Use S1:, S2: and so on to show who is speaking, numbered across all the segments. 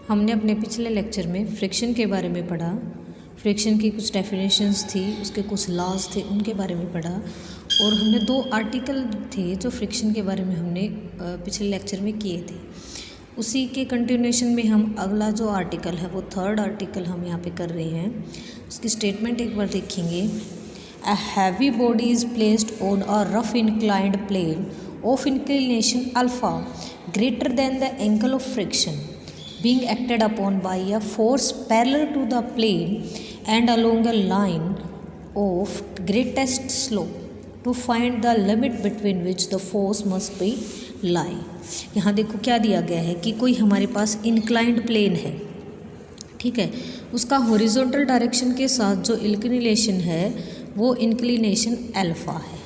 S1: हमने अपने पिछले लेक्चर में फ्रिक्शन के बारे में पढ़ा। फ्रिक्शन की कुछ डेफिनेशंस थी, उसके कुछ लॉज थे, उनके बारे में पढ़ा। और हमने 2 आर्टिकल थे जो फ्रिक्शन के बारे में हमने पिछले लेक्चर में किए थे। उसी के कंटिन्यूएशन में हम अगला जो आर्टिकल है वो 3rd आर्टिकल हम यहाँ पे कर रहे हैं। उसकी स्टेटमेंट एक बार देखेंगे। A heavy body is placed on a rough inclined plane of inclination alpha greater than the angle of friction being acted upon by a force parallel to the plane and along a line of greatest slope to find the limit between which the force must be lie। यहाँ देखो क्या दिया गया है कि कोई हमारे पास inclined plane है, ठीक है, उसका हॉरिजॉन्टल डायरेक्शन के साथ जो इंक्लिनेशन है वो इंक्लिनेशन अल्फा है,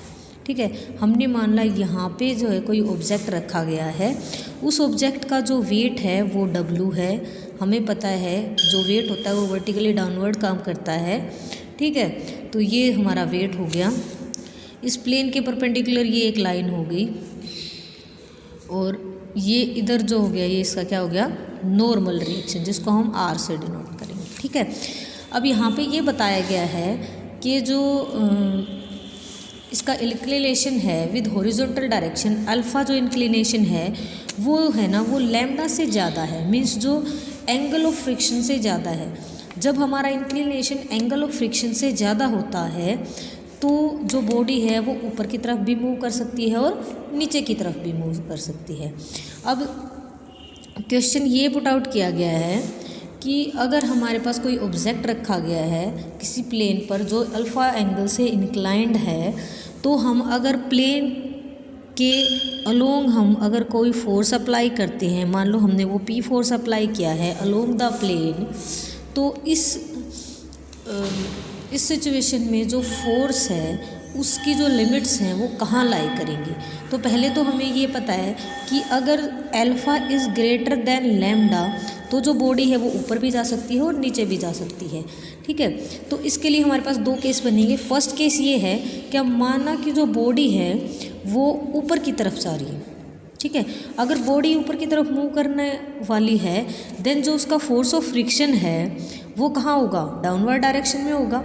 S1: ठीक है। हमने मान ला यहाँ पे जो है कोई ऑब्जेक्ट रखा गया है, उस ऑब्जेक्ट का जो वेट है वो W है। हमें पता है जो वेट होता है वो वर्टिकली डाउनवर्ड काम करता है, ठीक है। तो ये हमारा वेट हो गया। इस प्लेन के परपेंडिकुलर ये एक लाइन हो गई और ये इधर जो हो गया ये इसका क्या हो गया, नॉर्मल रिएक्शन, जिसको हम R से डिनोट करेंगे, ठीक है। अब यहाँ पे ये बताया गया है कि जो इसका इंक्लिनेशन है विद हॉरिजॉन्टल डायरेक्शन अल्फ़ा, जो इंक्लिनेशन है वो है ना वो लैम्डा से ज़्यादा है, मीन्स जो एंगल ऑफ फ्रिक्शन से ज़्यादा है। जब हमारा इंक्लिनेशन एंगल ऑफ फ्रिक्शन से ज़्यादा होता है तो जो बॉडी है वो ऊपर की तरफ भी मूव कर सकती है और नीचे की तरफ भी मूव कर सकती है। अब क्वेश्चन ये पुट आउट किया गया है कि अगर हमारे पास कोई ऑब्जेक्ट रखा गया है किसी प्लेन पर जो अल्फ़ा एंगल से इंक्लाइंड है, तो हम अगर प्लेन के अलोंग हम अगर कोई फोर्स अप्लाई करते हैं, मान लो हमने वो P फोर्स अप्लाई किया है अलोंग द प्लेन, तो इस सिचुएशन में जो फोर्स है उसकी जो लिमिट्स हैं वो कहाँ लाई करेंगी। तो पहले तो हमें ये पता है कि अगर alpha is greater than lambda तो जो बॉडी है वो ऊपर भी जा सकती है और नीचे भी जा सकती है, ठीक है। तो इसके लिए हमारे पास 2 केस बनेंगे। फर्स्ट केस ये है कि अब माना कि जो बॉडी है वो ऊपर की तरफ जा रही है, ठीक है। अगर बॉडी ऊपर की तरफ मूव करने वाली है देन जो उसका फोर्स ऑफ फ्रिक्शन है वो कहाँ होगा, डाउनवर्ड डायरेक्शन में होगा।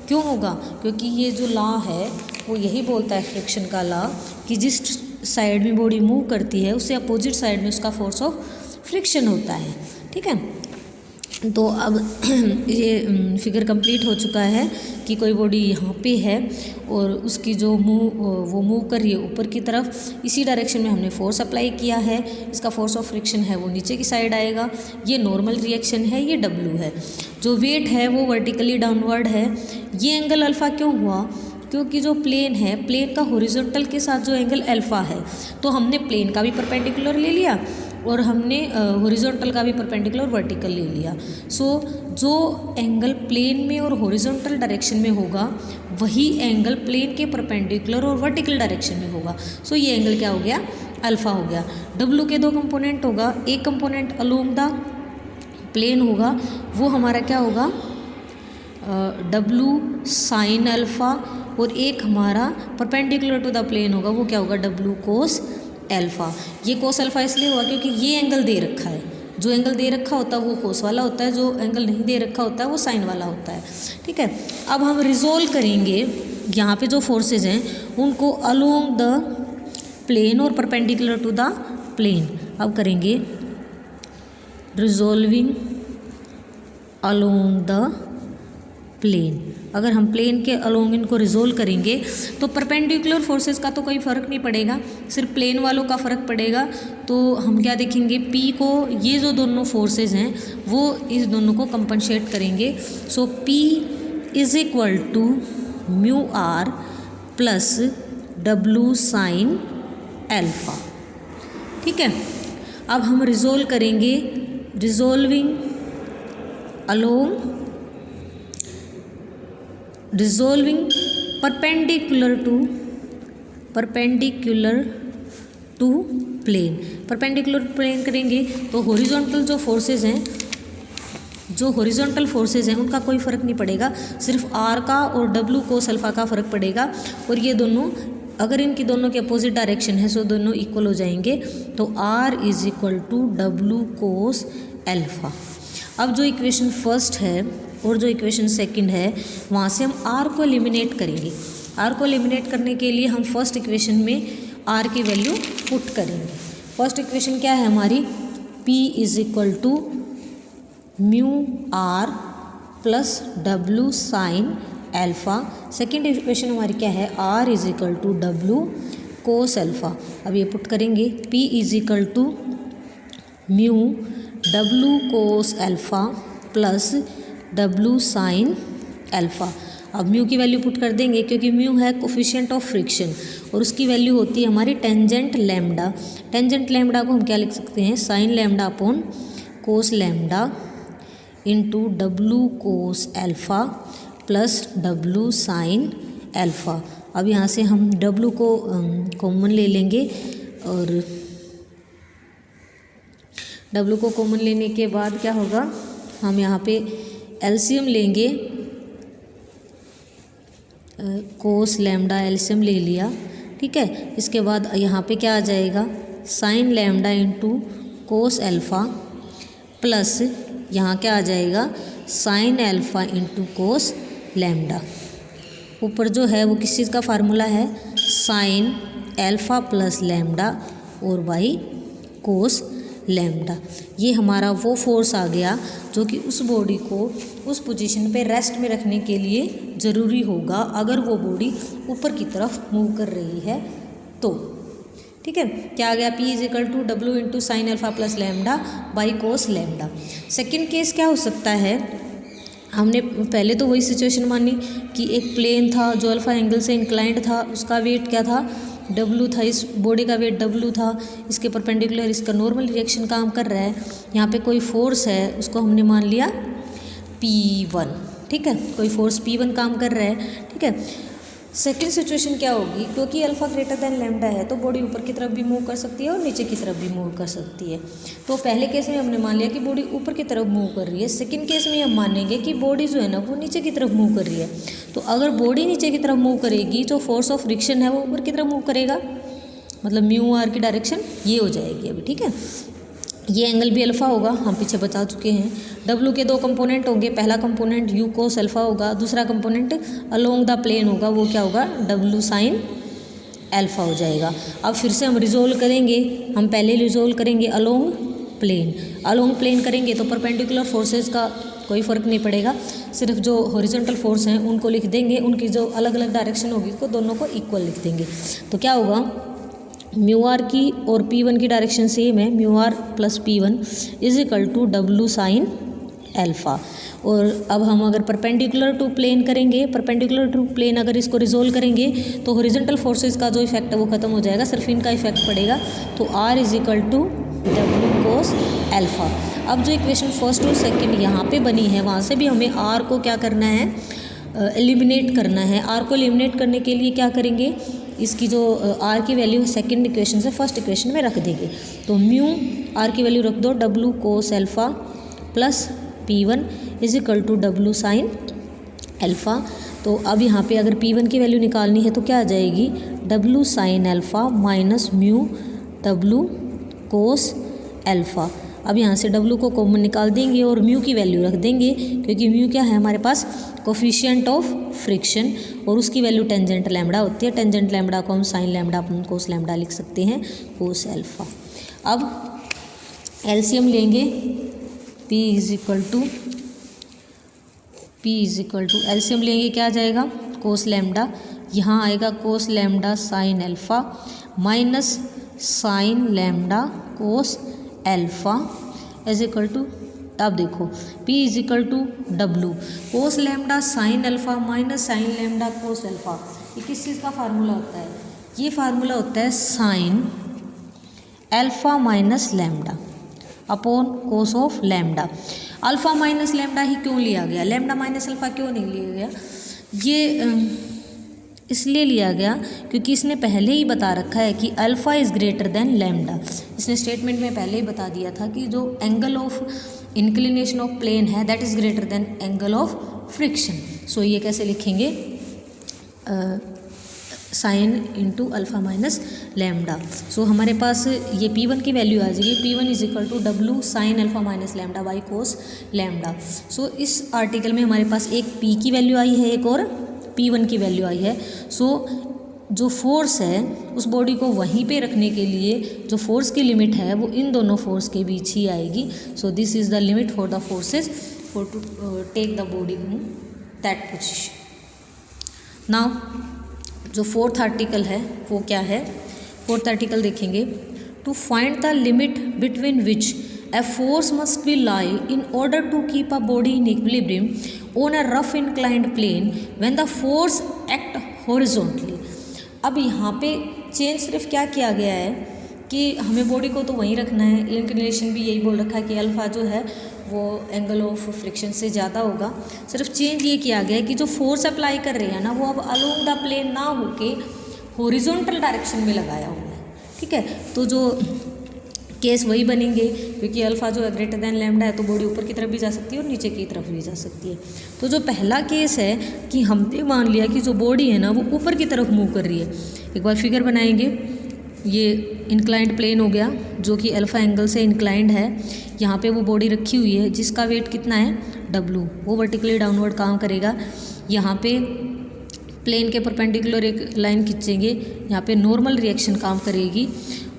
S1: क्यों होगा, क्योंकि ये जो लॉ है वो यही बोलता है, फ्रिक्शन का लॉ, कि जिस साइड में बॉडी मूव करती है उससे अपोजिट साइड में उसका फोर्स ऑफ फ्रिक्शन होता है, ठीक है। तो अब ये फिगर कंप्लीट हो चुका है कि कोई बॉडी यहाँ पे है और उसकी जो मूव कर रही है ऊपर की तरफ, इसी डायरेक्शन में हमने फोर्स अप्लाई किया है, इसका फोर्स ऑफ फ्रिक्शन है वो नीचे की साइड आएगा। ये नॉर्मल रिएक्शन है, ये W है। जो वेट है वो वर्टिकली डाउनवर्ड है। ये एंगल अल्फ़ा क्यों हुआ, क्योंकि जो प्लेन है, प्लेन का हॉरिजॉन्टल के साथ जो एंगल अल्फ़ा है, तो हमने प्लेन का भी परपेंडिकुलर ले लिया और हमने हॉरिजॉन्टल का भी परपेंडिकुलर वर्टिकल ले लिया। सो जो एंगल प्लेन में और हॉरिजॉन्टल डायरेक्शन में होगा वही एंगल प्लेन के परपेंडिकुलर और वर्टिकल डायरेक्शन में होगा। सो ये एंगल क्या हो गया, अल्फ़ा हो गया। W के 2 कंपोनेंट होगा, एक कंपोनेंट अलोंग द प्लेन होगा, वो हमारा क्या होगा, W साइन अल्फ़ा, और एक हमारा परपेंडिकुलर टू द प्लेन होगा, वो क्या होगा, W कोस अल्फ़ा। ये कोस अल्फ़ा इसलिए हुआ क्योंकि ये एंगल दे रखा है, जो एंगल दे रखा होता है वो कोस वाला होता है, जो एंगल नहीं दे रखा होता है वो साइन वाला होता है, ठीक है। अब हम रिजोल्व करेंगे यहाँ पे जो फोर्सेज हैं उनको अलोंग द प्लेन और परपेंडिकुलर टू द प्लेन। अब करेंगे रिजोल्विंग अलोंग द प्लेन। अगर हम प्लेन के अलोंग इनको रिजोल्व करेंगे तो परपेंडिकुलर फोर्सेस का तो कोई फ़र्क नहीं पड़ेगा, सिर्फ प्लेन वालों का फ़र्क पड़ेगा। तो हम क्या देखेंगे, P को, ये जो दोनों फोर्सेस हैं वो इस दोनों को कंपनसेट करेंगे। So P is equal to mu R plus W sine alpha, ठीक है। अब हम रिजोल्व करेंगे, resolving along resolving perpendicular to plane. Perpendicular plane करेंगे तो हॉरिजॉन्टल जो फोर्सेस हैं, जो हॉरिजॉन्टल फोर्सेस हैं उनका कोई फ़र्क नहीं पड़ेगा, सिर्फ R का और W कोस अल्फ़ा का फ़र्क पड़ेगा। और ये दोनों अगर इनकी दोनों के अपोजिट डायरेक्शन है सो दोनों इक्वल हो जाएंगे। तो R is equal to W cos alpha. अब जो इक्वेशन फर्स्ट है और जो इक्वेशन सेकंड है वहाँ से हम आर को एलिमिनेट करेंगे। आर को एलिमिनेट करने के लिए हम फर्स्ट इक्वेशन में आर की वैल्यू पुट करेंगे। फर्स्ट इक्वेशन क्या है हमारी, P is equal to mu R plus W sine alpha. Second equation हमारी क्या है, R is equal to W cos alpha. अब ये पुट करेंगे, P is equal to mu W cos alpha plus W sine alpha. अब mu की value put कर देंगे क्योंकि म्यू है कोफिशिएंट ऑफ फ्रिक्शन और उसकी वैल्यू होती है हमारी टेंजेंट लैम्डा। टेंजेंट लैम्डा को हम क्या लिख सकते हैं, sine lambda upon cos lambda into W cos alpha plus W sine alpha. अब यहाँ से हम डब्लू को कॉमन ले लेंगे और डब्लू को कॉमन लेने के बाद क्या होगा, हम यहाँ पे एलसीएम लेंगे, कोस लैम्डा एलसीएम ले लिया, ठीक है। इसके बाद यहाँ पे क्या आ जाएगा, sign lambda into cos alpha plus यहाँ क्या आ जाएगा, sine alpha into cos lambda. ऊपर जो है वो किस चीज़ का फार्मूला है, साइन अल्फ़ा प्लस लैम्डा और बाई कोस लैम्डा। ये हमारा वो फोर्स आ गया जो कि उस बॉडी को उस पोजीशन पे रेस्ट में रखने के लिए ज़रूरी होगा अगर वो बॉडी ऊपर की तरफ मूव कर रही है तो, ठीक है। क्या आ गया, P is equal to W into sine alpha plus lambda by cos lambda. Second case क्या हो सकता है, हमने पहले तो वही सिचुएशन मानी कि एक प्लेन था जो अल्फ़ा एंगल से इंक्लाइंड था, उसका वेट क्या था, डब्लू था, इस बॉडी का वेट डब्लू था, इसके परपेंडिकुलर इसका नॉर्मल रिएक्शन काम कर रहा है। यहाँ पे कोई फोर्स है, उसको हमने मान लिया P1, ठीक है, कोई फोर्स P1 काम कर रहा है, ठीक है। सेकेंड सिचुएशन क्या होगी, क्योंकि अल्फ़ा ग्रेटर देन लैम्डा है तो बॉडी ऊपर की तरफ भी मूव कर सकती है और नीचे की तरफ भी मूव कर सकती है। तो पहले केस में हमने मान लिया कि बॉडी ऊपर की तरफ मूव कर रही है। सेकंड केस में हम मानेंगे कि बॉडी जो है ना वो नीचे की तरफ मूव कर रही है। तो अगर बॉडी नीचे की तरफ मूव करेगी तो फोर्स ऑफ फ्रिक्शन है वो ऊपर की तरफ मूव करेगा, मतलब म्यू आर की डायरेक्शन ये हो जाएगी अभी, ठीक है। ये एंगल भी अल्फ़ा होगा, हम पीछे बता चुके हैं। डब्लू के दो कंपोनेंट होंगे, पहला कंपोनेंट यू कोस अल्फ़ा होगा, दूसरा कंपोनेंट अलोंग द प्लेन होगा, वो क्या होगा, डब्लू साइन अल्फ़ा हो जाएगा। अब फिर से हम रिजोल्व करेंगे, हम पहले रिजोल्व करेंगे अलोंग प्लेन। अलोंग प्लेन करेंगे तो परपेंडिकुलर फोर्सेस का कोई फ़र्क नहीं पड़ेगा, सिर्फ जो हॉरिजॉन्टल फोर्स हैं उनको लिख देंगे, उनकी जो अलग अलग डायरेक्शन होगी तो दोनों को इक्वल लिख देंगे। तो क्या होगा, म्यू आर की और P1 की डायरेक्शन सेम है, mu R plus P1 is equal to W sine alpha. और अब हम अगर परपेंडिकुलर टू प्लेन करेंगे, परपेंडिकुलर टू प्लेन अगर इसको रिजोल्व करेंगे तो हॉरिजॉन्टल फोर्सेस का जो इफेक्ट है वो खत्म हो जाएगा, सिर्फ इनका इफेक्ट पड़ेगा। तो R is equal to W cos alpha. अब जो इक्वेशन फर्स्ट और सेकंड यहाँ पे बनी है वहाँ से भी हमें R को क्या करना है, एलिमिनेट करना है। R को एलिमिनेट करने के लिए क्या करेंगे, इसकी जो R की वैल्यू सेकंड इक्वेशन से फर्स्ट इक्वेशन में रख देंगे। तो म्यू R की वैल्यू रख दो W cos alpha plus P1 is equal to W sine alpha. तो अब यहाँ पे अगर P1 की वैल्यू निकालनी है तो क्या आ जाएगी, W sine alpha minus mu W cos alpha. अब यहाँ से डब्लू को कॉमन निकाल देंगे और म्यू की वैल्यू रख देंगे, क्योंकि म्यू क्या है हमारे पास, कोफिशिएंट ऑफ फ्रिक्शन, और उसकी वैल्यू टेंजेंट लैम्डा होती है। टेंजेंट लैम्डा को हम sine lambda upon cos lambda लिख सकते हैं, कोस अल्फ़ा। अब एलसीएम लेंगे, P is equal to LCM लेंगे, क्या आ जाएगा, कोस लैम्डा, यहाँ आएगा cos lambda sine alpha minus sine lambda cos alpha is equal to, अब देखो P is equal to W cos lambda sine alpha minus sine lambda cos alpha. ये किस चीज़ का फार्मूला होता है, ये फार्मूला होता है sine alpha minus lambda upon cos of lambda. Alpha minus lambda ही क्यों लिया गया, लैम्डा माइनस अल्फ़ा क्यों नहीं लिया गया, ये इसलिए लिया गया क्योंकि इसने पहले ही बता रखा है कि alpha is greater than lambda. इसने स्टेटमेंट में पहले ही बता दिया था कि जो angle of inclination of plane है that is greater than angle of friction. So ये कैसे लिखेंगे, sine into alpha minus lambda. So हमारे पास ये P1 की वैल्यू आ जाएगी, P1 is equal to W sine alpha minus lambda by cos lambda. So इस आर्टिकल में हमारे पास एक P की वैल्यू आई है, एक और P1 की वैल्यू आई है। सो जो फोर्स है उस बॉडी को वहीं पे रखने के लिए जो फोर्स की लिमिट है वो इन दोनों फोर्स के बीच ही आएगी। So this is the limit for the forces for to take the body in that position. Now जो फोर्थ आर्टिकल है वो क्या है, फोर्थ आर्टिकल देखेंगे, to find the limit between which a force must be lie in order to keep a body in equilibrium on a rough inclined plane when the force act horizontally। अब यहाँ पे change सिर्फ क्या किया गया है कि हमें बॉडी को तो वहीं रखना है, इंक्लिनेशन भी यही बोल रखा है कि अल्फ़ा जो है वो एंगल ऑफ फ्रिक्शन से ज़्यादा होगा। सिर्फ चेंज ये किया गया है कि जो फोर्स अप्लाई कर रहे हैं ना वो अब अलोंग द प्लेन ना होके हॉरिजॉन्टल डायरेक्शन में लगाया हुआ है। ठीक है, तो जो केस वही बनेंगे क्योंकि अल्फ़ा जो है ग्रेटर देन लैम्डा है तो बॉडी ऊपर की तरफ भी जा सकती है और नीचे की तरफ भी जा सकती है। तो जो पहला केस है कि हमने मान लिया कि जो बॉडी है ना वो ऊपर की तरफ मूव कर रही है। एक बार फिगर बनाएंगे, ये इंक्लाइंड प्लेन हो गया जो कि अल्फ़ा एंगल से इंक्लाइंड है। यहाँ पे वो बॉडी रखी हुई है जिसका वेट कितना है W, वो वर्टिकली डाउनवर्ड काम करेगा। यहाँ पे प्लेन के परपेंडिकुलर एक लाइन खींचेंगे, यहाँ पे नॉर्मल रिएक्शन काम करेगी।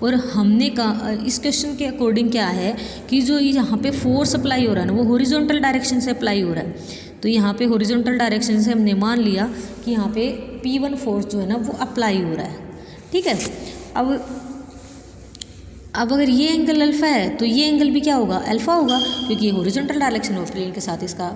S1: और हमने कहा इस क्वेश्चन के अकॉर्डिंग क्या है कि जो यहाँ पे फोर्स अप्लाई हो रहा है ना वो हॉरिजॉन्टल डायरेक्शन से अप्लाई हो रहा है। तो यहाँ पे हॉरिजॉन्टल डायरेक्शन से हमने मान लिया कि यहाँ पे P1 फोर्स जो है ना वो अप्लाई हो रहा है। ठीक है, अब अगर ये एंगल अल्फ़ा है तो ये एंगल भी क्या होगा, अल्फ़ा होगा, क्योंकि ये हॉरिजॉन्टल डायरेक्शन ऑफ प्लेन के साथ इसका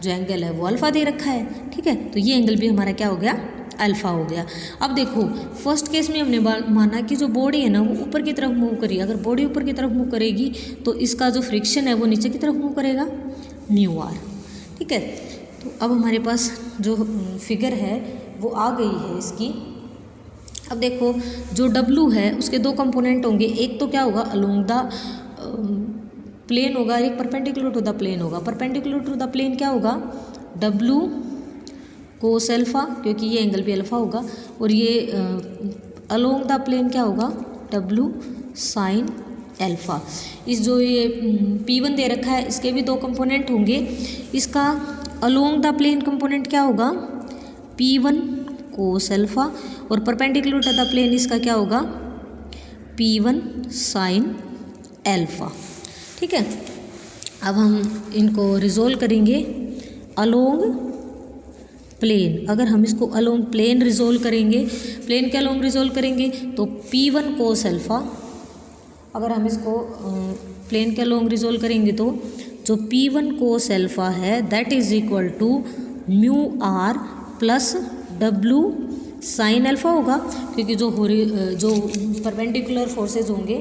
S1: जो एंगल है वो अल्फ़ा दे रखा है। ठीक है, तो ये एंगल भी हमारा क्या हो गया, अल्फ़ा हो गया। अब देखो फर्स्ट केस में हमने माना कि जो बॉडी है ना वो ऊपर की तरफ मूव करी, अगर बॉडी ऊपर की तरफ मूव करेगी तो इसका जो फ्रिक्शन है वो नीचे की तरफ मूव करेगा, म्यू आर। ठीक है, तो अब हमारे पास जो फिगर है वो आ गई है इसकी। अब देखो जो W है उसके दो कंपोनेंट होंगे, एक तो क्या होगा अलोंग द प्लेन होगा, एक परपेंडिकुलर टू द प्लेन होगा। परपेंडिकुलर टू द प्लेन क्या होगा, W कोस अल्फ़ा, क्योंकि ये एंगल भी अल्फ़ा होगा, और ये अलोंग द प्लेन क्या होगा, W साइन अल्फ़ा। इस जो ये P1 दे रखा है इसके भी दो कंपोनेंट होंगे, इसका अलोंग द प्लेन कंपोनेंट क्या होगा, P1 कोस अल्फ़ा, और परपेंडिकुलर टू द प्लेन इसका क्या होगा, P1 साइन अल्फ़ा। ठीक है, अब हम इनको रिजोल्व करेंगे अलोंग प्लेन। अगर हम इसको अलोंग प्लेन रिजोल्व करेंगे, प्लेन के अलोंग रिजोल्व करेंगे तो P1 कोस अल्फ़ा, अगर हम इसको प्लेन के अलोंग रिजोल्व करेंगे तो जो P1 कोस अल्फ़ा है that is equal to mu R plus W sine alpha होगा, क्योंकि जो परपेंडिकुलर फोर्सेज होंगे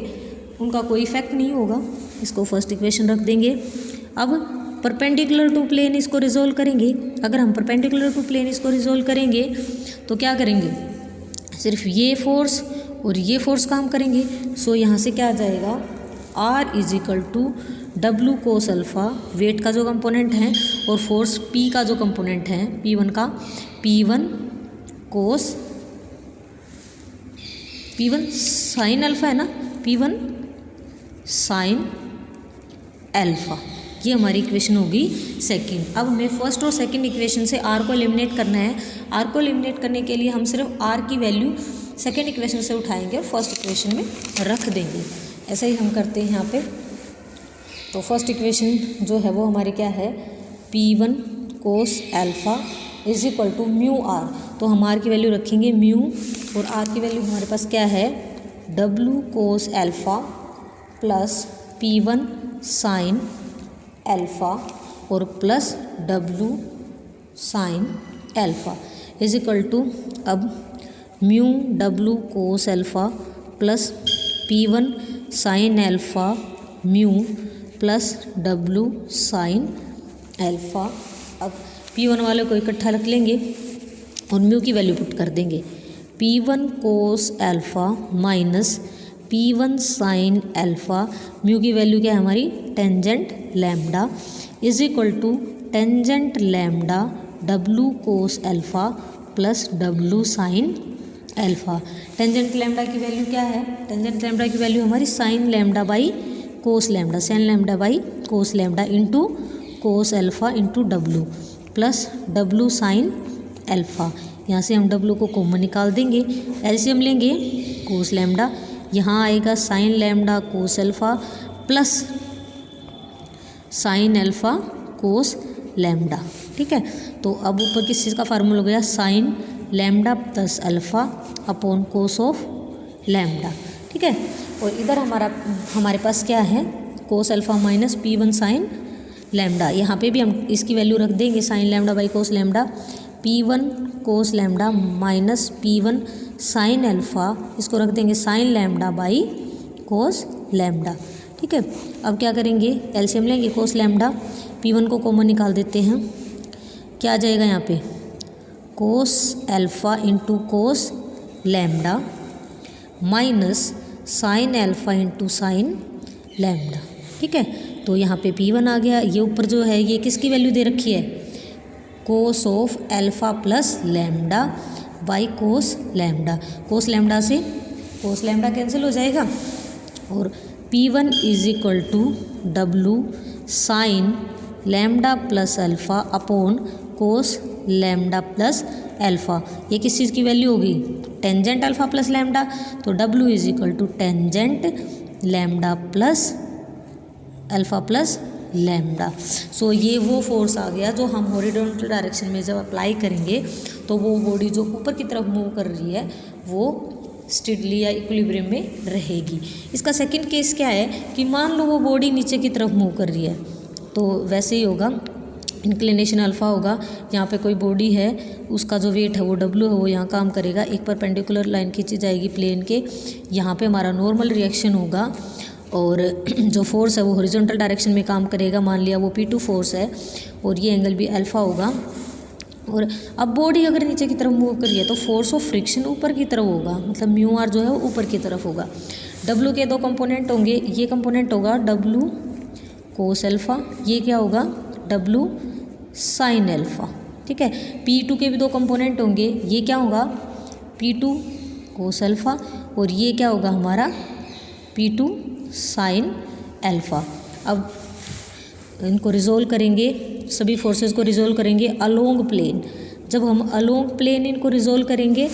S1: उनका कोई इफेक्ट नहीं होगा। इसको फर्स्ट इक्वेशन रख देंगे। अब परपेंडिकुलर टू प्लेन इसको रिजोल्व करेंगे, अगर हम परपेंडिकुलर टू प्लेन इसको रिजोल्व करेंगे तो क्या करेंगे, सिर्फ ये फोर्स और ये फोर्स काम करेंगे। सो यहाँ से क्या आ जाएगा, R is equal to W cos alpha, weight का जो कंपोनेंट है, और फोर्स P का जो कंपोनेंट है P1 का, P1 कोस P1 साइन अल्फ़ा है ना, P1 साइन अल्फ़ा। ये हमारी इक्वेशन होगी सेकंड। अब हमें फर्स्ट और सेकंड इक्वेशन से R को एलिमिनेट करना है। R को एलिमिनेट करने के लिए हम सिर्फ R की वैल्यू सेकंड इक्वेशन से उठाएंगे और फर्स्ट इक्वेशन में रख देंगे। ऐसा ही हम करते हैं यहाँ पे। तो फर्स्ट इक्वेशन जो है वो हमारी क्या है, P1 cos alpha is equal to mu R. तो हम R की वैल्यू रखेंगे म्यू, और R की वैल्यू हमारे पास क्या है, W cos alpha plus P1 sine alpha और plus W sine alpha is equal to, अब mu W cos alpha plus P1 sine alpha mu plus W sine alpha. अब P1 वाले को इकट्ठा रख लेंगे और म्यू की वैल्यू पुट कर देंगे, P1 cos alpha minus P1 sine alpha, mu की वैल्यू क्या है हमारी, tangent lambda is equal to tangent lambda W cos alpha plus W sine alpha. Tangent lambda की वैल्यू क्या है? टेंजेंट लैम्डा की वैल्यू हमारी sine lambda by cos lambda, sine lambda by cos lambda into cos alpha into W plus W sine alpha. यहाँ से हम W को common निकाल देंगे, एलसीएम लेंगे कोस लैम्डा, यहाँ आएगा sign lambda cos alpha plus sine alpha कोस लैम्डा। ठीक है, तो अब ऊपर किस चीज़ का फार्मूला हो गया? Sign lambda plus alpha upon cos of lambda. ठीक है, और इधर हमारे पास क्या है? कोस alpha minus P1 sign lambda. यहाँ पे भी हम इसकी वैल्यू रख देंगे sign lambda by cos lambda, P1 cos lambda minus P1 sine alpha, इसको रख देंगे sign lambda by cos lambda. ठीक है, अब क्या करेंगे? एलसीएम लेंगे कोस लैम्डा, P1 को कॉमन निकाल देते हैं, क्या आ जाएगा यहाँ पे? कोस alpha into cos lambda minus sine alpha into sine lambda. ठीक है, तो यहाँ पे P1 आ गया, ये ऊपर जो है ये किसकी वैल्यू दे रखी है? Cos of alpha plus lambda by cos lambda. Cos lambda से कोस लैम्डा कैंसिल हो जाएगा और P1 is equal to W sine lambda plus alpha upon cos lambda plus alpha. ये किस चीज़ की वैल्यू होगी? टेंजेंट अल्फ़ा प्लस लैम्डा, तो W is equal to tangent lambda plus alpha plus lambda. So ये वो फोर्स आ गया जो हम हॉरिजॉन्टल डायरेक्शन में जब अप्लाई करेंगे तो वो बॉडी जो ऊपर की तरफ मूव कर रही है वो स्टेडली या इक्विलिब्रियम में रहेगी। इसका सेकंड केस क्या है कि मान लो वो बॉडी नीचे की तरफ मूव कर रही है, तो वैसे ही होगा, इंक्लिनेशन अल्फ़ा होगा, यहाँ पे कोई बॉडी है, उसका जो वेट है वो डब्लू है, वो यहाँ काम करेगा, एक परपेंडिकुलर लाइन खींची जाएगी प्लेन के, यहाँ पे हमारा नॉर्मल रिएक्शन होगा और जो फोर्स है वो हॉरिजॉन्टल डायरेक्शन में काम करेगा, मान लिया वो P2 फोर्स है और ये एंगल भी अल्फ़ा होगा। और अब बॉडी अगर नीचे की तरफ मूव कर रही है तो फोर्स ऑफ फ्रिक्शन ऊपर की तरफ होगा, मतलब म्यू आर जो है वो ऊपर की तरफ होगा। डब्लू के दो कंपोनेंट होंगे, ये कंपोनेंट होगा डब्लू कोस अल्फ़ा, ये क्या होगा? W sine alpha. ठीक है, P2 के भी दो कंपोनेंट होंगे, ये क्या होगा? P2 कोस अल्फ़ा और ये क्या होगा हमारा? P2 sine alpha. अब इनको रिजोल्व करेंगे, सभी फोर्सेस को रिजोल्व करेंगे अलोंग प्लेन। जब हम अलोंग प्लेन इनको रिजोल्व करेंगे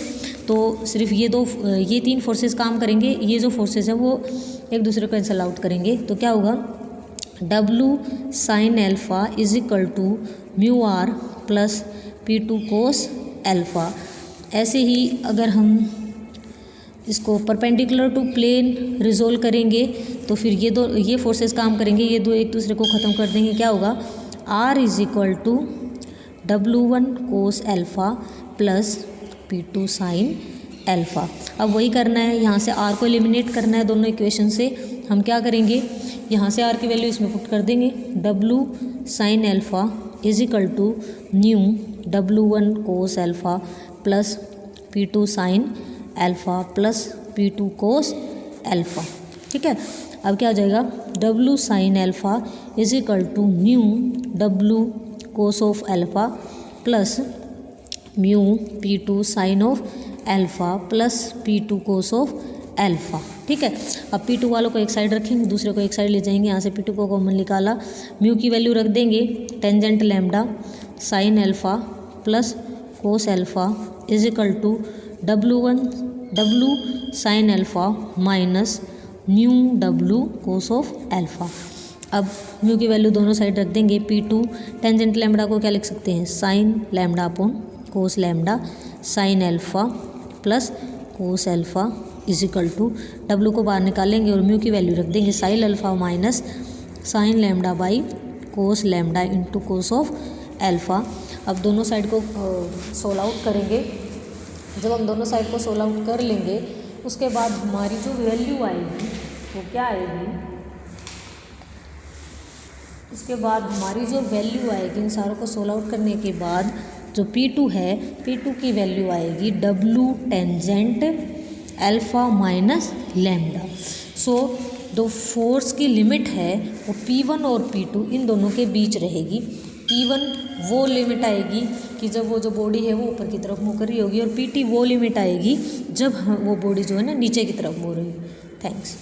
S1: तो सिर्फ ये तीन फोर्सेस काम करेंगे, ये जो फोर्सेस हैं वो एक दूसरे को कैंसल आउट करेंगे, तो क्या होगा? W sine alpha is equal to mu R plus P2 cos alpha. ऐसे ही अगर हम इसको परपेंडिकुलर टू प्लेन रिजोल्व करेंगे तो फिर ये फोर्सेस काम करेंगे, ये दो एक दूसरे को ख़त्म कर देंगे, क्या होगा? R is equal to W1 cos alpha plus P2 sine alpha. अब वही करना है, यहाँ से R को एलिमिनेट करना है दोनों इक्वेशन से। हम क्या करेंगे? यहाँ से R की वैल्यू इसमें पुट कर देंगे, W sine alpha is equal to mu W1 cos alpha plus P2 sine alpha plus P2 cos alpha. ठीक है, अब क्या हो जाएगा? W sine alpha is equal to mu W cos of alpha plus mu P2 sine of alpha plus P2 cos of alpha. ठीक है, अब P2 वालों को एक साइड रखेंगे, दूसरे को एक साइड ले जाएंगे, यहाँ से P2 को कॉमन निकाला, म्यू की वैल्यू रख देंगे tangent lambda sine alpha plus cos alpha is equal to W sine alpha minus mu W cos of alpha. अब म्यू की वैल्यू दोनों साइड रख देंगे, P2 टेंजेंट लैम्डा को क्या लिख सकते हैं? Sine lambda upon cos lambda sine alpha plus cos alpha is equal to W को बाहर निकालेंगे और म्यू की वैल्यू रख देंगे sign alpha minus sine lambda by cos lambda into cos of alpha. अब दोनों साइड को सोल्व आउट करेंगे। जब हम दोनों साइड को सोल्व आउट कर लेंगे उसके बाद हमारी जो वैल्यू आएगी वो क्या आएगी? उसके बाद हमारी जो वैल्यू आएगी, इन सारों को सोल्व आउट करने के बाद जो P2 है, P2 की वैल्यू आएगी W tangent alpha minus lambda. So जो फोर्स की लिमिट है वो P1 और P2 इन दोनों के बीच रहेगी। P1 वो लिमिट आएगी कि जब वो जो बॉडी है वो ऊपर की तरफ मूव कर रही होगी, और PT वो लिमिट आएगी जब वो बॉडी जो है ना नीचे की तरफ मूव रही। थैंक्स।